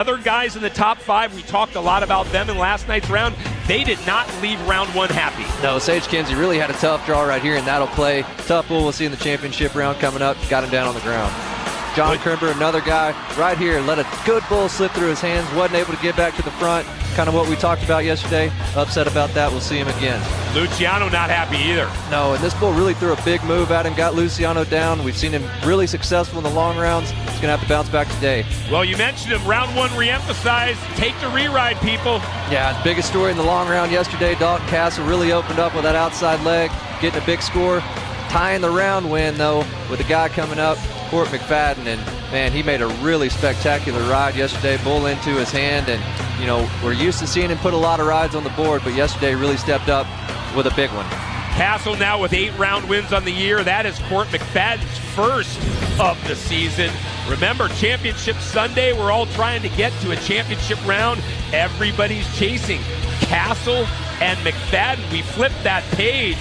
Other guys in the top 5, we talked a lot about them in last night's round. They did not leave round 1 happy. No, Sage Kinsey really had a tough draw right here, and that'll play. Tough bull we'll see in the championship round coming up. Got him down on the ground. John Crimber, another guy right here, let a good bull slip through his hands, wasn't able to get back to the front. Kind of what we talked about yesterday. Upset about that. We'll see him again. Luciano not happy either. No, and this bull really threw a big move at him, got Luciano down. We've seen him really successful in the long rounds. He's going to have to bounce back today. Well, you mentioned him. Round 1 re-emphasized. Take the re-ride, people. Yeah, the biggest story in the long round yesterday. Dalton Castle really opened up with that outside leg, getting a big score. Tying the round win, though, with the guy coming up, Court McFadden, and man, he made a really spectacular ride yesterday. Bull into his hand, and you know, we're used to seeing him put a lot of rides on the board, but yesterday really stepped up with a big one. Castle now with 8 round wins on the year. That is Court McFadden's first of the season. Remember, Championship Sunday, we're all trying to get to a championship round. Everybody's chasing Castle and McFadden. We flipped that page.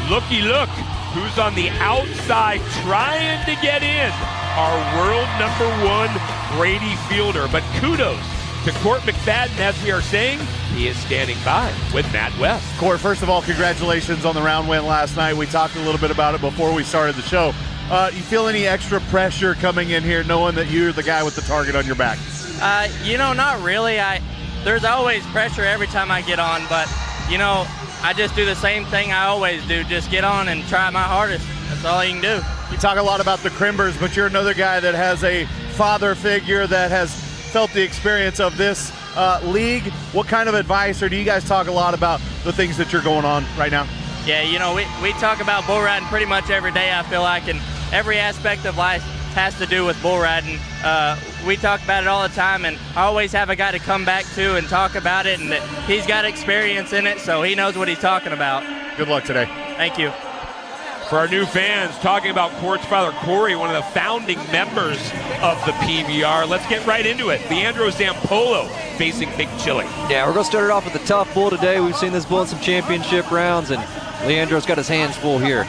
Looky look, who's on the outside trying to get in? Our world #1 Brady Fielder. But kudos to Court McFadden, as we are saying, he is standing by with Matt West. Court, first of all, congratulations on the round win last night. We talked a little bit about it before we started the show. You feel any extra pressure coming in here knowing that you're the guy with the target on your back? You know, not really. There's always pressure every time I get on, but, you know, I just do the same thing I always do. Just get on and try my hardest. That's all you can do. You talk a lot about the Crimbers, but you're another guy that has a father figure that has felt the experience of this league. What kind of advice, or do you guys talk a lot about the things that you're going on right now? Yeah, you know, we talk about bull riding pretty much every day, I feel like, and every aspect of life has to do with bull riding. We talk about it all the time, and I always have a guy to come back to and talk about it, and he's got experience in it, so he knows what he's talking about. Good luck today. Thank you. For our new fans, talking about Court's father, Corey, one of the founding members of the PBR. Let's get right into it. Leandro Zampolo facing Big Chili. Yeah, we're going to start it off with a tough bull today. We've seen this bull in some championship rounds, and Leandro's got his hands full here.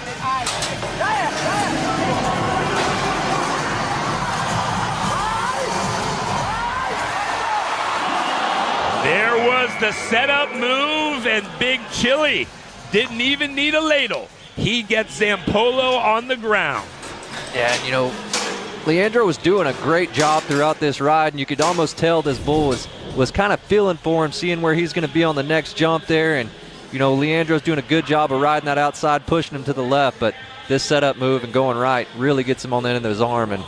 There was the setup move, and Big Chili didn't even need a ladle. He gets Zampolo on the ground. Yeah, and you know, Leandro was doing a great job throughout this ride, and you could almost tell this bull was kind of feeling for him, seeing where he's going to be on the next jump there. And, you know, Leandro's doing a good job of riding that outside, pushing him to the left, but this setup move and going right really gets him on the end of his arm, and,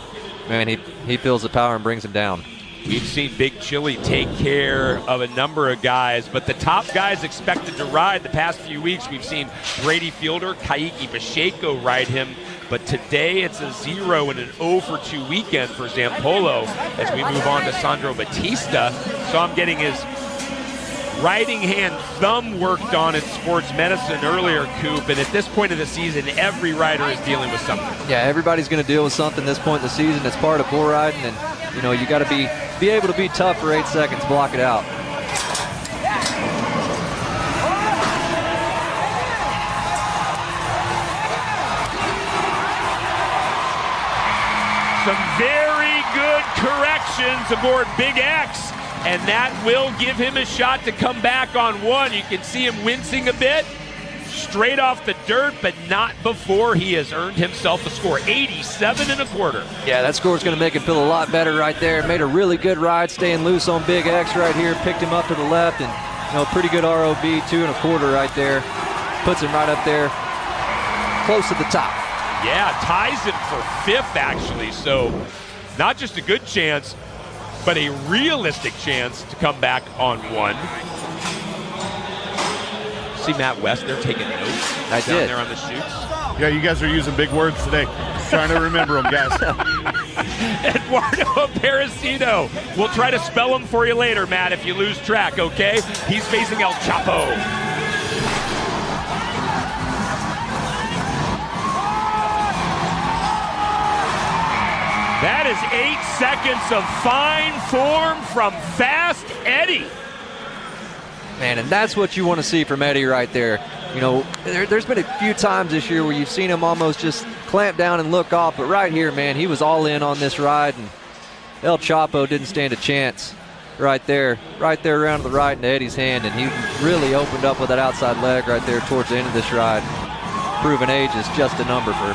man, he feels the power and brings him down. We've seen Big Chili take care of a number of guys, but the top guys expected to ride the past few weeks. We've seen Brady Fielder, Kaiki Pacheco ride him, but today it's a 0 and an 0 for 2 weekend for Zampolo as we move on to Sandro Batista. So I'm getting his riding hand thumb worked on in sports medicine earlier, Coop, and at this point of the season, every rider is dealing with something. Yeah, everybody's going to deal with something this point in the season. It's part of bull riding, and you know, you got to be able to be tough for 8 seconds, block it out. Some very good corrections aboard Big X, and that will give him a shot to come back on 1. You can see him wincing a bit, straight off the dirt, but not before he has earned himself a score, 87 1/4. Yeah, that score is going to make him feel a lot better right there. Made a really good ride, staying loose on Big X right here, picked him up to the left, and you know, pretty good ROB, 2 1/4 right there. Puts him right up there, close to the top. Yeah, ties him for 5th actually, so not just a good chance, but a realistic chance to come back on 1. See Matt West there taking notes down there on the chutes. Yeah, you guys are using big words today. Trying to remember them, guys. Eduardo Perisino. We'll try to spell him for you later, Matt, if you lose track, okay? He's facing El Chapo. That is 8 seconds of fine form from Fast Eddie. Man, and that's what you want to see from Eddie right there. You know, there's been a few times this year where you've seen him almost just clamp down and look off, but right here, man, he was all in on this ride, and El Chapo didn't stand a chance. right there around to the right into Eddie's hand, and he really opened up with that outside leg right there towards the end of this ride. Proven age is just a number for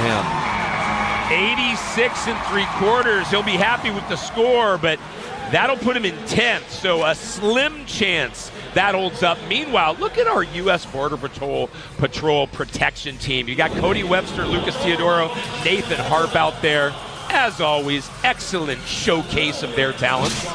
him. 86 3/4. He'll be happy with the score, but that'll put him in 10th, so a slim chance that holds up. Meanwhile, look at our U.S. Border Patrol protection team. You got Cody Webster, Lucas Teodoro, Nathan Harp out there. As always, excellent showcase of their talents.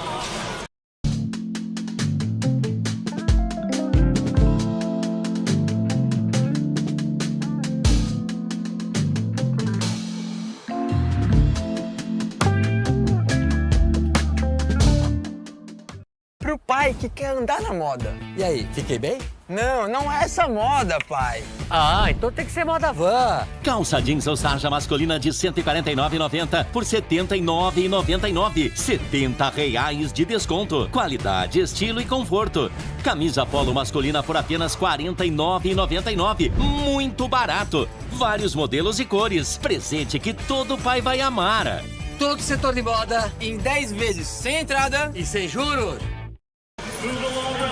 Pro pai que quer andar na moda. E aí, fiquei bem? Não, não é essa moda, pai. Ah, então tem que ser moda van. Calça jeans ou sarja masculina de R$ 149,90 por R$ 79,99. R$ 70 de desconto. Qualidade, estilo e conforto. Camisa polo masculina por apenas R$ 49,99. Muito barato. Vários modelos e cores. Presente que todo pai vai amar. Todo setor de moda Em 10 vezes sem entrada. e sem juros.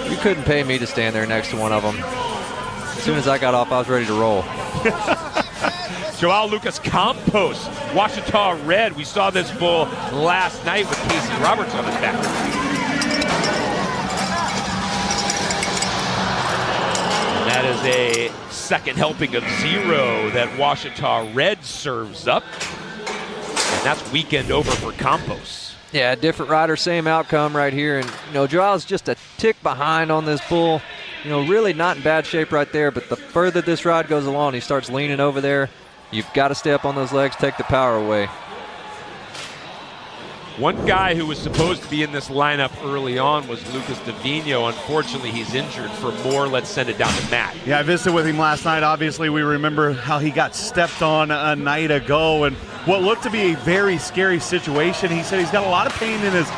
You couldn't pay me to stand there next to one of them. As soon as I got off, I was ready to roll. Joao Lucas Campos, Washita Red. We saw this bull last night with Casey Roberts on his back. And that is a second helping of 0 that Washita Red serves up. And that's weekend over for Campos. Yeah, different rider, same outcome right here. And, Joao's just a tick behind on this bull. Really not in bad shape right there, but the further this ride goes along, he starts leaning over there. You've got to stay up on those legs, take the power away. One guy who was supposed to be in this lineup early on was Lucas Davino. Unfortunately, he's injured. For more, let's send it down to Matt. Yeah, I visited with him last night. Obviously, we remember how he got stepped on a night ago and what looked to be a very scary situation. He said he's got a lot of pain in his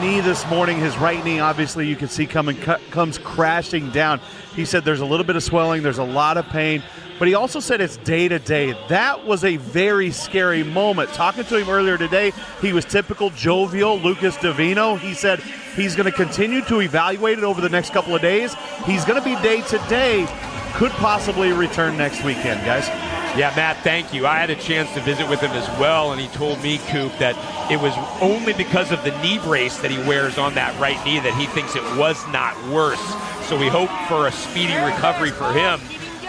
knee this morning. His right knee, obviously, you can see comes crashing down. He said there's a little bit of swelling, there's a lot of pain, but he also said it's day to day. That was a very scary moment. Talking to him earlier today, he was typical jovial Lucas Davino. He said he's going to continue to evaluate it over the next couple of days. He's going to be day to day, could possibly return next weekend, guys. Yeah, Matt, thank you. I had a chance to visit with him as well, and he told me, Coop, that it was only because of the knee brace that he wears on that right knee that he thinks it was not worse. So we hope for a speedy recovery for him.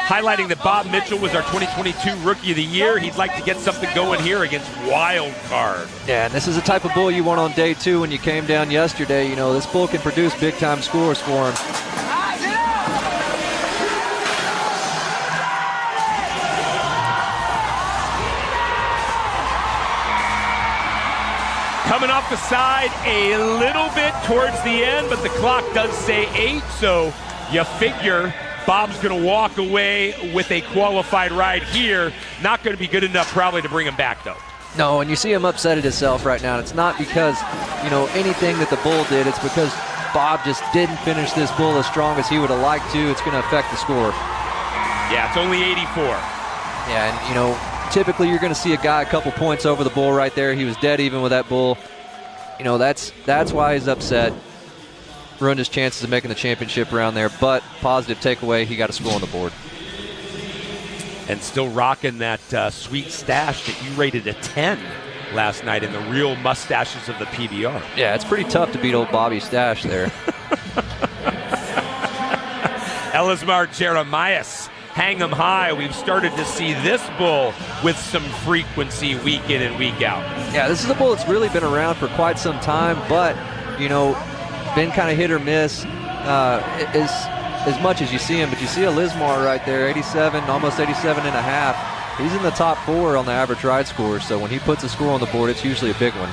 Highlighting that Bob Mitchell was our 2022 Rookie of the Year. He'd like to get something going here against Wild Card. Yeah, and this is the type of bull you want on day 2 when you came down yesterday. This bull can produce big-time scores for him. Coming off the side a little bit towards the end, but the clock does say 8, so you figure Bob's going to walk away with a qualified ride here. Not going to be good enough probably to bring him back, though. No, and you see him upset at himself right now. And it's not because, anything that the bull did. It's because Bob just didn't finish this bull as strong as he would have liked to. It's going to affect the score. Yeah, it's only 84. Yeah, and, typically you're going to see a guy a couple points over the bull right there. He was dead even with that bull. That's why he's upset. Ruined his chances of making the championship around there, but positive takeaway, he got a score on the board. And still rocking that sweet stash that you rated a 10 last night in the real mustaches of the PBR. Yeah, it's pretty tough to beat old Bobby Stash there. Elismar Jeremias, hang 'em high. We've started to see this bull with some frequency week in and week out. Yeah, this is a bull that's really been around for quite some time, but, been kind of hit or miss as much as you see him. But you see Elismar right there, 87, almost 87 and a half. He's in the top 4 on the average ride score, so when he puts a score on the board, it's usually a big one.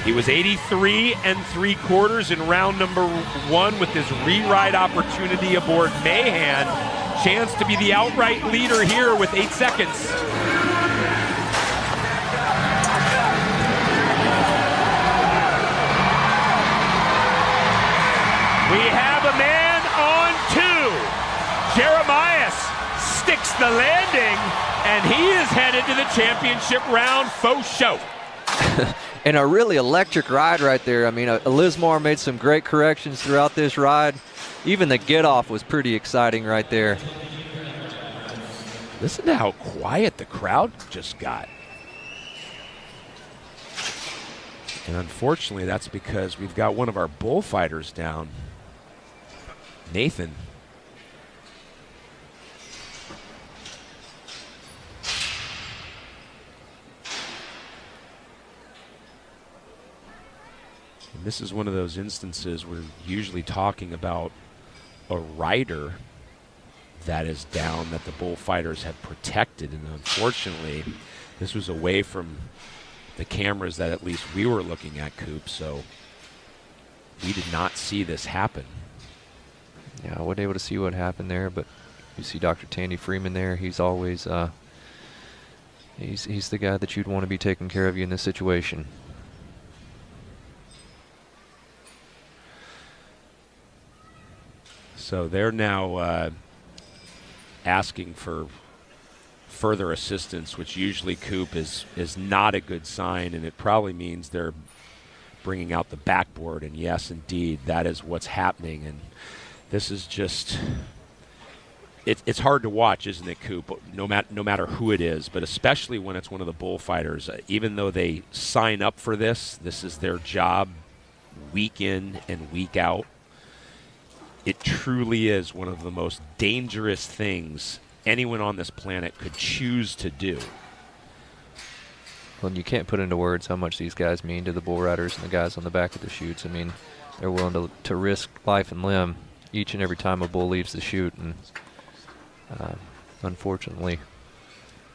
He was 83 3/4 in round number 1 with his re-ride opportunity aboard Mahan. Chance to be the outright leader here with 8 seconds. We have a man on 2. Jeremias sticks the landing, and he is headed to the championship round faux show. And a really electric ride right there. I mean, Lismar made some great corrections throughout this ride. Even the get-off was pretty exciting right there. Listen to how quiet the crowd just got. And unfortunately, that's because we've got one of our bullfighters down, Nathan. And this is one of those instances we're usually talking about a rider that is down that the bullfighters have protected, and unfortunately this was away from the cameras that at least we were looking at, Coop, so we did not see this happen. Yeah, I wasn't able to see what happened there, but you see Dr. Tandy Freeman there. He's always he's the guy that you'd want to be taking care of you in this situation. So they're now asking for further assistance, which usually, Coop, is not a good sign, and it probably means they're bringing out the backboard. And yes, indeed, that is what's happening. And this is just, it's hard to watch, isn't it, Coop? No matter who it is, but especially when it's one of the bullfighters. Even though they sign up for this is their job, week in and week out. It truly is one of the most dangerous things anyone on this planet could choose to do. Well, you can't put into words how much these guys mean to the bull riders and the guys on the back of the chutes. I mean, they're willing to risk life and limb each and every time a bull leaves the chute, and unfortunately,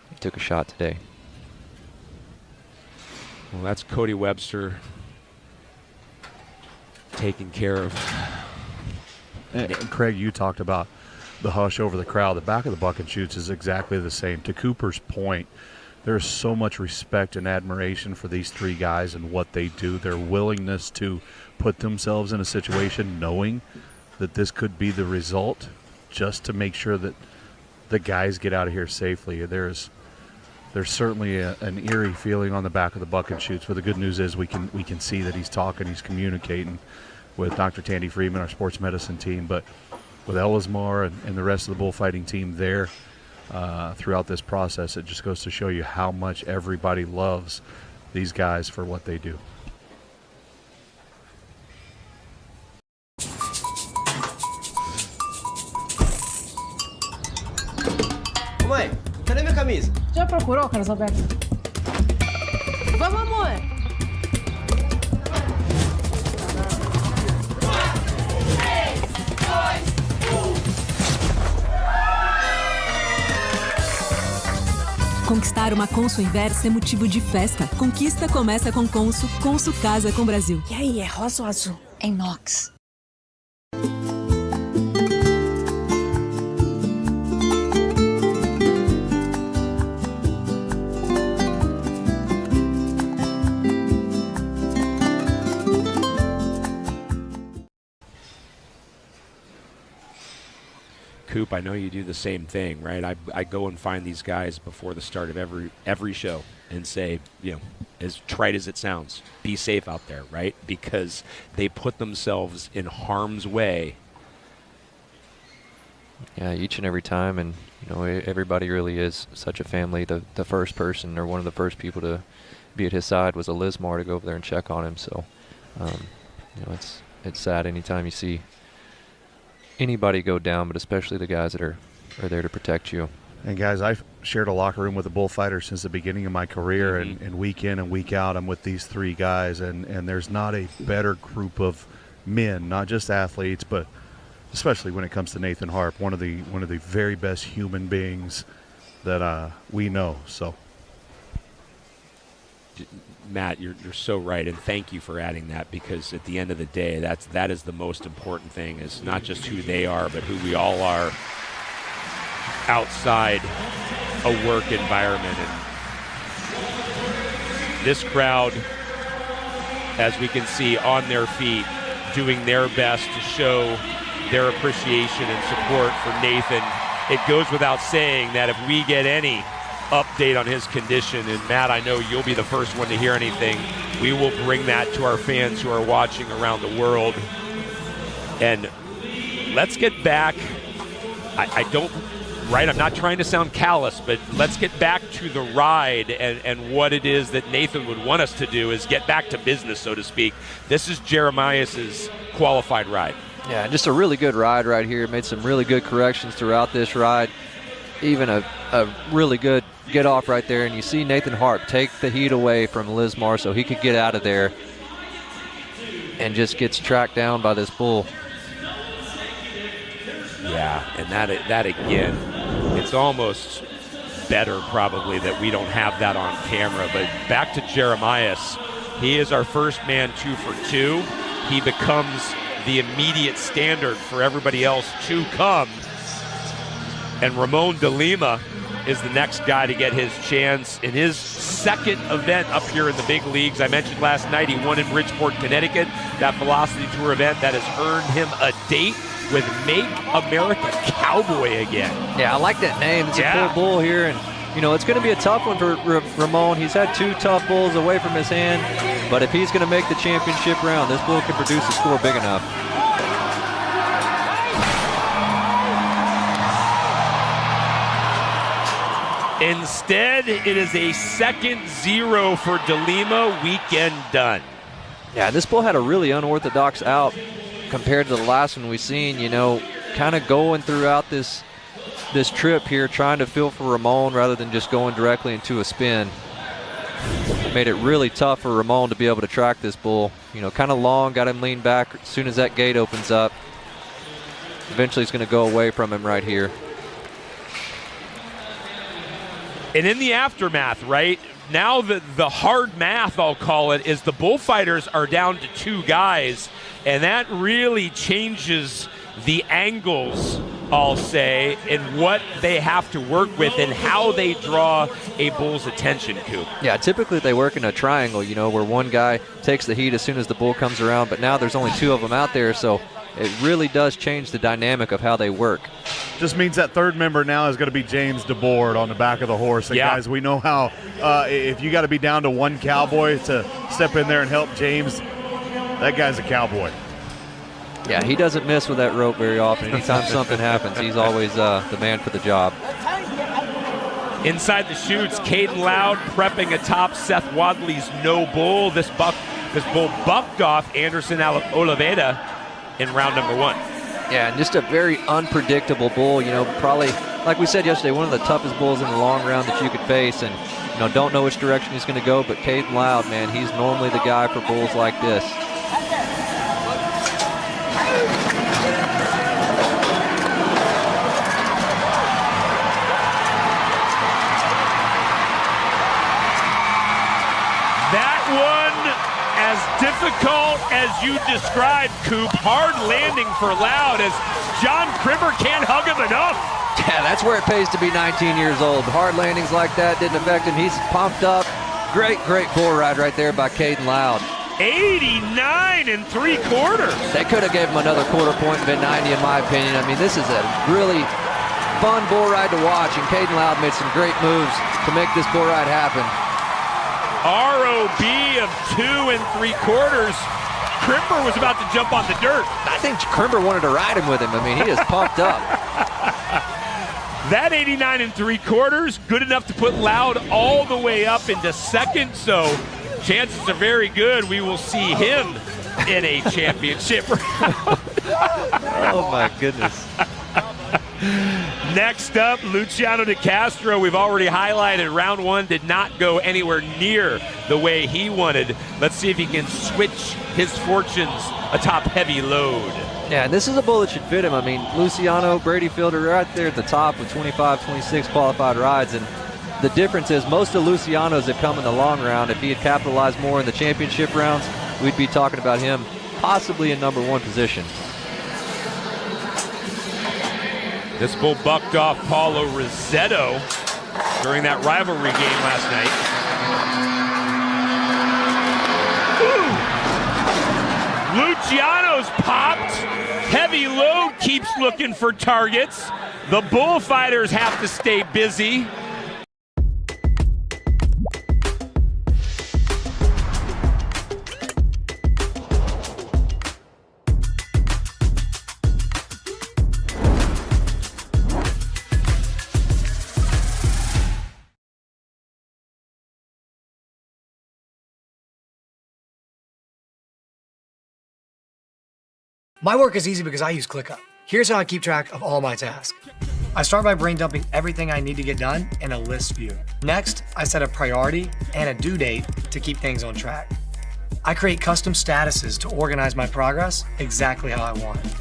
he took a shot today. Well, that's Cody Webster taking care of. And Craig, you talked about the hush over the crowd. The back of the bucket chutes is exactly the same. To Cooper's point, there's so much respect and admiration for these three guys and what they do. Their willingness to put themselves in a situation knowing that this could be the result, just to make sure that the guys get out of here safely. There's certainly an eerie feeling on the back of the bucket chutes, but the good news is we can see that he's talking, he's communicating with Dr. Tandy Freeman, our sports medicine team, but with Elismar and the rest of the bullfighting team there throughout this process, it just goes to show you how much everybody loves these guys for what they do. Mãe, cadê minha camisa? Já procurou, Carlos Alberto? Vamos, amor! Conquistar uma Consul Inversa é motivo de festa. Conquista começa com Consul. Consul casa com Brasil. E aí, é rosa ou azul? É inox. Coop, I know you do the same thing, right? I go and find these guys before the start of every show and say, you know, as trite as it sounds, be safe out there, right? Because they put themselves in harm's way. Yeah, each and every time, and you know, everybody really is such a family. The first person or one of the first people to be at his side was Lismar to go over there and check on him. So, you know, it's sad anytime you see anybody go down, but especially the guys that are there to protect you. And guys, I've shared a locker room with a bullfighter since the beginning of my career, and week in and week out I'm with these three guys, and there's not a better group of men, not just athletes, but especially when it comes to Nathan Harp, one of the very best human beings that we know. So Matt, you're so right, and thank you for adding that, because at the end of the day, that is the most important thing, is not just who they are, but who we all are outside a work environment. And this crowd, as we can see, on their feet, doing their best to show their appreciation and support for Nathan. It goes without saying that if we get any update on his condition. And Matt, I know you'll be the first one to hear anything. We will bring that to our fans who are watching around the world. And let's get back. I'm not trying to sound callous, but let's get back to the ride and what it is that Nathan would want us to do is get back to business, so to speak. This is Jeremiah's qualified ride. Yeah, just a really good ride right here. Made some really good corrections throughout this ride. Even a really good get off right there. And you see Nathan Harp take the heat away from Lismar so he could get out of there, and just gets tracked down by this bull. Yeah, and that again, it's almost better probably that we don't have that on camera. But back to Jeremias. He is our first man 2 for 2. He becomes the immediate standard for everybody else to come. And Ramon de Lima is the next guy to get his chance in his second event up here in the big leagues. I mentioned last night he won in Bridgeport, Connecticut, that Velocity Tour event that has earned him a date with Make America Cowboy again. Yeah, I like that name. It's a cool bull here, and it's going to be a tough one for Ramon. He's had 2 tough bulls away from his hand, but if he's going to make the championship round, this bull can produce a score big enough. Instead, it is a second 0 for De Lima. Weekend done. Yeah, this bull had a really unorthodox out compared to the last one we've seen, kind of going throughout this trip here, trying to feel for Ramon rather than just going directly into a spin. Made it really tough for Ramon to be able to track this bull. Kind of long, got him leaned back as soon as that gate opens up. Eventually he's going to go away from him right here. And in the aftermath, right, now the hard math, I'll call it, is the bullfighters are down to 2 guys, and that really changes the angles, I'll say, and what they have to work with and how they draw a bull's attention, Coop. Yeah, typically they work in a triangle, where one guy takes the heat as soon as the bull comes around, but now there's only 2 of them out there, so it really does change the dynamic of how they work. Just means that third member now is going to be James DeBoard on the back of the horse. And guys, we know how if you got to be down to 1 cowboy to step in there and help James, that guy's a cowboy. Yeah, he doesn't miss with that rope very often. Anytime something happens, he's always the man for the job. Inside the chutes, Caden Loud prepping atop Seth Wadley's no bull. This bull bucked off Anderson Oliveda in round number 1. Yeah, and just a very unpredictable bull. Probably, like we said yesterday, one of the toughest bulls in the long round that you could face, and don't know which direction he's going to go, but Caden Loud, man, he's normally the guy for bulls like this. That one, as difficult as you described, Coop, hard landing for Loud as John Crimber can't hug him enough. Yeah, that's where it pays to be 19 years old. Hard landings like that didn't affect him. He's pumped up. Great bull ride right there by Caden Loud. 89 3/4. They could have gave him another quarter point and been 90 in my opinion. I mean, this is a really fun bull ride to watch, and Caden Loud made some great moves to make this bull ride happen. ROB of 2 3/4. Crimber was about to jump on the dirt. I think Crimber wanted to ride him with him. I mean, he is pumped up. That 89 3/4, good enough to put Loud all the way up into second, so chances are very good we will see him in a championship round. Oh, my goodness. Next up, Luciano De Castro. We've already highlighted round 1 did not go anywhere near the way he wanted. Let's see if he can switch his fortunes atop heavy load. Yeah, and this is a bull that should fit him. I mean, Luciano, Brady Fielder right there at the top with 25, 26 qualified rides. And the difference is most of Luciano's have come in the long round. If he had capitalized more in the championship rounds, we'd be talking about him possibly in number 1 position. This bull bucked off Paulo Rossetto during that rivalry game last night. Ooh. Luciano's popped. Heavy load keeps looking for targets. The bullfighters have to stay busy. My work is easy because I use ClickUp. Here's how I keep track of all my tasks. I start by brain dumping everything I need to get done in a list view. Next, I set a priority and a due date to keep things on track. I create custom statuses to organize my progress exactly how I want it.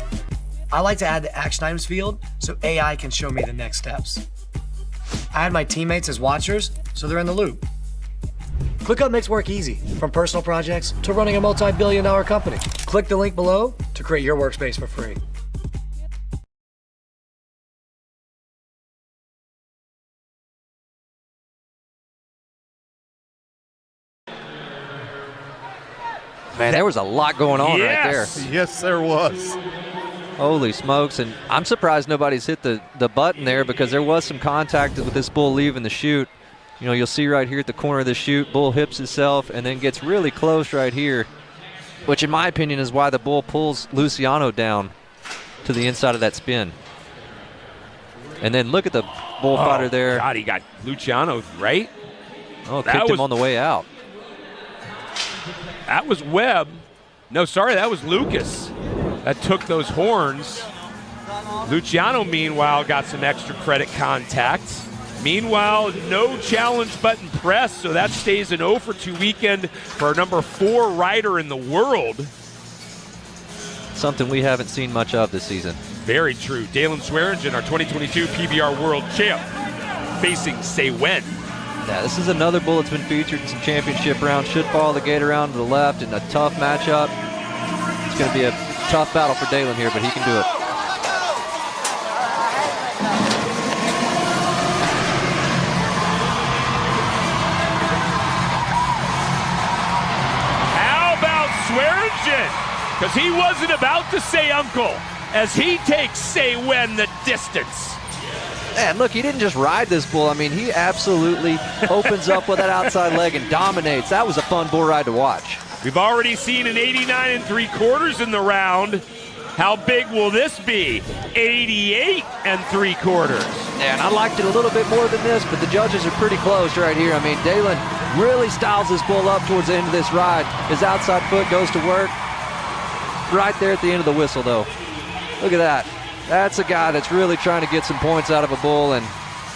I like to add the action items field so AI can show me the next steps. I add my teammates as watchers so they're in the loop. ClickUp makes work easy, from personal projects to running a multi-billion-dollar company. Click the link below to create your workspace for free. Man, there was a lot going on right there. Yes, there was. Holy smokes, and I'm surprised nobody's hit the button there because there was some contact with this bull leaving the chute. You know, you'll see right here at the corner of the chute, bull hips himself and then gets really close right here, which in my opinion is why the bull pulls Luciano down to the inside of that spin. And then look at the bullfighter there. God, he got Luciano right. Oh, kicked him on the way out. That was Webb. No, sorry, that was Lucas that took those horns. Luciano, meanwhile, got some extra credit contact. Meanwhile, no challenge button press, so that stays an 0 for 2 weekend for our number 4 rider in the world. Something we haven't seen much of this season. Very true. Dalen Swearingen, our 2022 PBR World Champ, facing Say When. Yeah, this is another bull that's been featured in some championship rounds. Should follow the gate around to the left in a tough matchup. It's going to be a tough battle for Dalen here, but he can do it. How about Swearingen? Because he wasn't about to say uncle as he takes Say When the distance. And look, he didn't just ride this bull. I mean, he absolutely opens up with that outside leg and dominates. That was a fun bull ride to watch. We've already seen an 89 3/4 in the round. How big will this be? 88 3/4. Yeah, and I liked it a little bit more than this, but the judges are pretty close right here. I mean, Dalen really styles this bull up towards the end of this ride. His outside foot goes to work right there at the end of the whistle, though. Look at that. That's a guy that's really trying to get some points out of a bull, and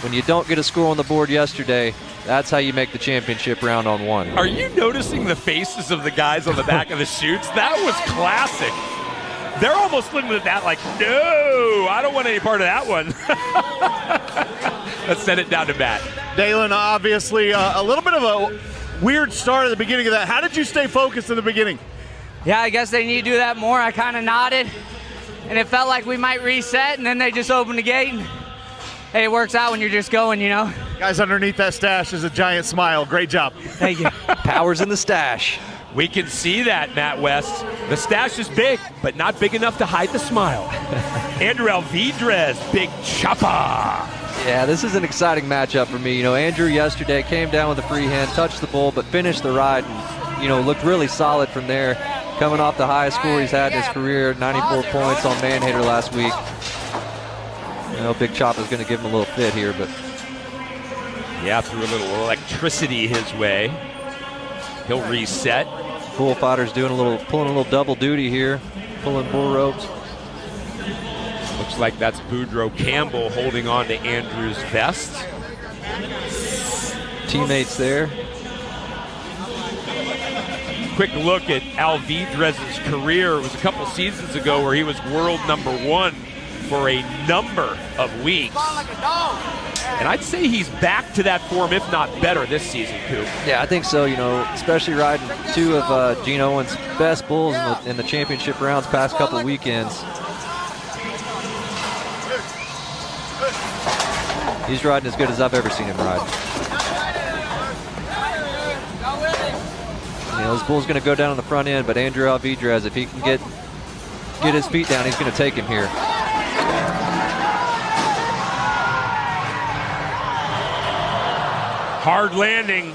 when you don't get a score on the board yesterday, that's how you make the championship round on one. Are you noticing the faces of the guys on the back of the chutes? That was classic. They're almost looking at that like, no, I don't want any part of that one. Let's send it down to Matt. Dalen, obviously a little bit of a weird start at the beginning of that. How did you stay focused in the beginning? Yeah, I guess they need to do that more. I kind of nodded, and it felt like we might reset, and then they just opened the gate. And, hey, it works out when you're just going, you know. Guys underneath that stash is a giant smile. Great job. Thank you. Power's in the stash. We can see that, Matt West. The stash is big, but not big enough to hide the smile. Andrew Alvidrez, big chopper. Yeah, this is an exciting matchup for me. You know, Andrew yesterday came down with a free hand, touched the bull, but finished the ride and, you know, looked really solid from there. Coming off the highest score he's had in his career, 94 points on Man-Hater last week. You know, Big Chopper's going to give him a little fit here, but... Yeah, threw a little electricity his way. He'll reset. Bullfighter's doing pulling a little double duty here, pulling bull ropes. Looks like that's Boudreaux Campbell holding on to Andrew's vest. Teammates there. Quick look at Alvidrez's career. It was a couple seasons ago where he was world #1 for a number of weeks. And I'd say he's back to that form, if not better, this season, Coop. Yeah, I think so, you know, especially riding two of Gene Owen's best bulls in the championship rounds past couple weekends. He's riding as good as I've ever seen him ride. You know, this bull's going to go down on the front end, but Andrew Alvidrez, if he can get his feet down, he's going to take him here. Hard landing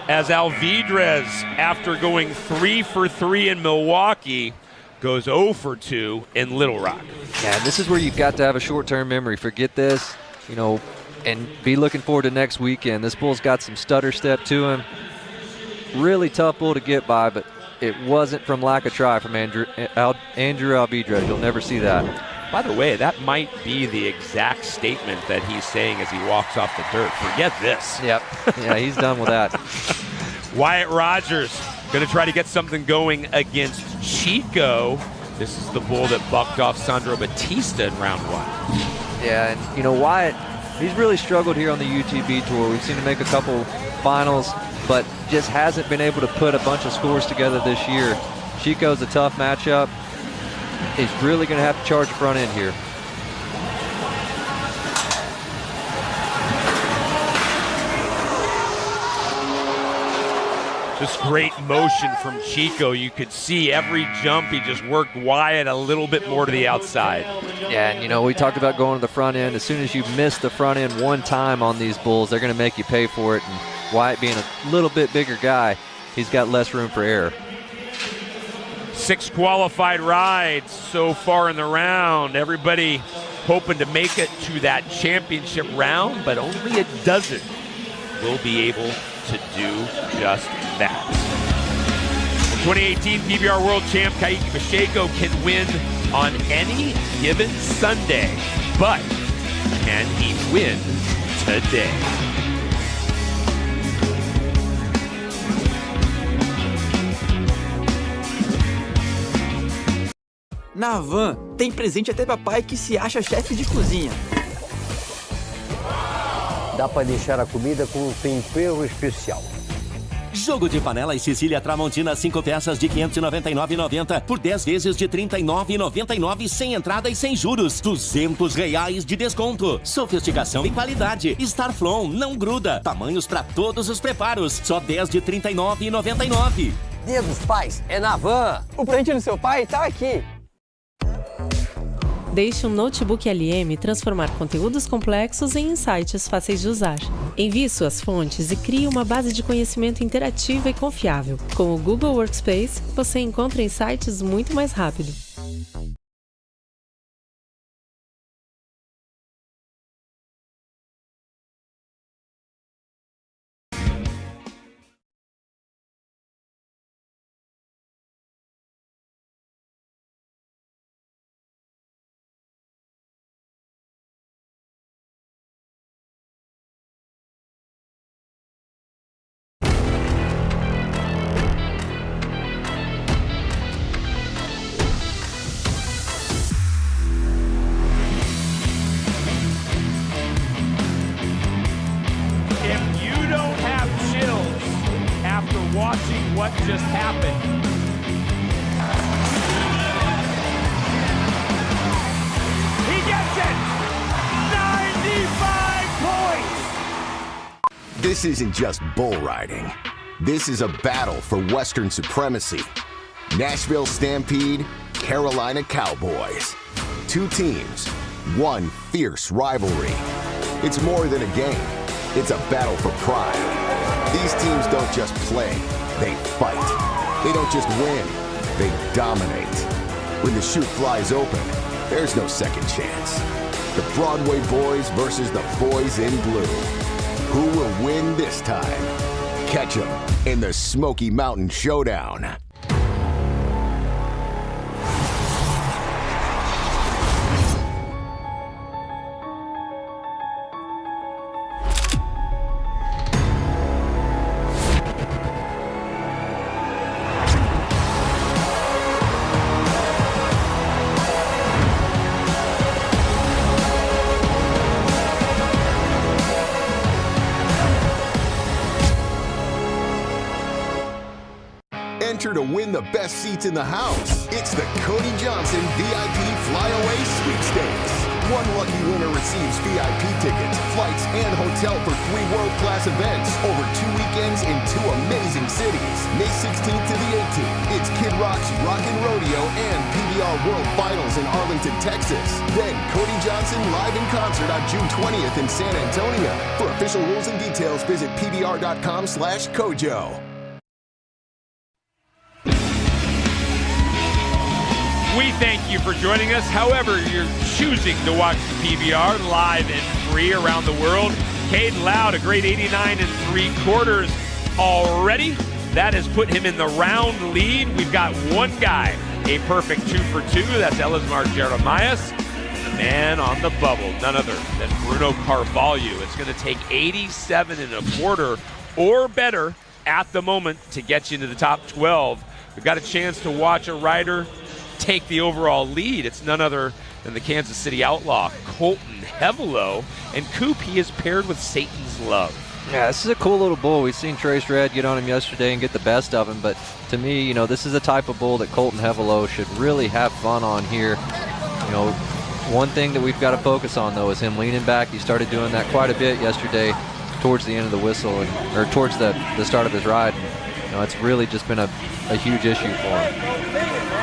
as Alvidrez, after going 3 for 3 in Milwaukee, goes 0 for 2 in Little Rock. Yeah, this is where you've got to have a short-term memory. Forget this, you know, and be looking forward to next weekend. This bull's got some stutter step to him. Really tough bull to get by, but it wasn't from lack of try from Andrew Alvidrez. You'll never see that. By the way, that might be the exact statement that he's saying as he walks off the dirt. Forget this. Yep. Yeah, he's done with that. Wyatt Rogers going to try to get something going against Chico. This is the bull that bucked off Sandro Batista in round 1. Yeah, and you know, Wyatt, he's really struggled here on the UTB Tour. We've seen him make a couple finals, but just hasn't been able to put a bunch of scores together this year. Chico's a tough matchup. He's really going to have to charge the front end here. Just great motion from Chico. You could see every jump he just worked Wyatt a little bit more to the outside. Yeah, and you know, we talked about going to the front end. As soon as you miss the front end one time on these bulls, they're going to make you pay for it. And Wyatt being a little bit bigger guy, he's got less room for error. 6 qualified rides so far in the round. Everybody hoping to make it to that championship round, but only a dozen will be able to do just that. The 2018 PBR World Champ Kaiki Pacheco can win on any given Sunday, but can he win today? Na Van, tem presente até papai que se acha chefe de cozinha. Dá para deixar a comida com um tempero especial. Jogo de panela e Sicília Tramontina 5 peças de R$ 599,90 por 10 vezes de R$ 39,99 sem entrada e sem juros. R$ 200 de desconto. Sofisticação e qualidade. Starflon não gruda. Tamanhos para todos os preparos. Só 10 de R$ 39,99. Dia dos Pais é na Van. O presente do seu pai tá aqui. Deixe um notebook LM transformar conteúdos complexos em insights fáceis de usar. Envie suas fontes e crie uma base de conhecimento interativa e confiável. Com o Google Workspace, você encontra insights muito mais rápido. Watching what just happened. He gets it! 95 points! This isn't just bull riding. This is a battle for Western supremacy. Nashville Stampede, Carolina Cowboys. 2 teams, 1 fierce rivalry. It's more than a game. It's a battle for pride. These teams don't just play, they fight. They don't just win, they dominate. When the chute flies open, there's no second chance. The Broadway boys versus the boys in blue. Who will win this time? Catch them in the Smoky Mountain Showdown. Enter to win the best seats in the house. It's the Cody Johnson VIP Flyaway Sweepstakes. 1 lucky winner receives VIP tickets, flights, and hotel for 3 world-class events over 2 weekends in 2 amazing cities. May 16th to the 18th, it's Kid Rock's Rockin' Rodeo and PBR World Finals in Arlington, Texas. Then Cody Johnson live in concert on June 20th in San Antonio. For official rules and details, visit pbr.com/Kojo. We thank you for joining us. However, you're choosing to watch the PBR live and free around the world. Caden Loud, a great 89 3/4 already. That has put him in the round lead. We've got one guy, a perfect 2 for 2. That's Elismar Jeremias. The man on the bubble, none other than Bruno Carvalho. It's going to take 87 1/4 or better at the moment to get you into the top 12. We've got a chance to watch a rider take the overall lead. It's none other than the Kansas City outlaw, Colton Hevelo. And Coop, he is paired with Satan's Love. Yeah, this is a cool little bull. We've seen Trace Red get on him yesterday and get the best of him, but to me, you know, this is a type of bull that Colton Hevelo should really have fun on here. You know, one thing that we've got to focus on, though, is him leaning back. He started doing that quite a bit yesterday towards the end of the whistle, or towards the start of his ride. And, you know, it's really just been a huge issue for him.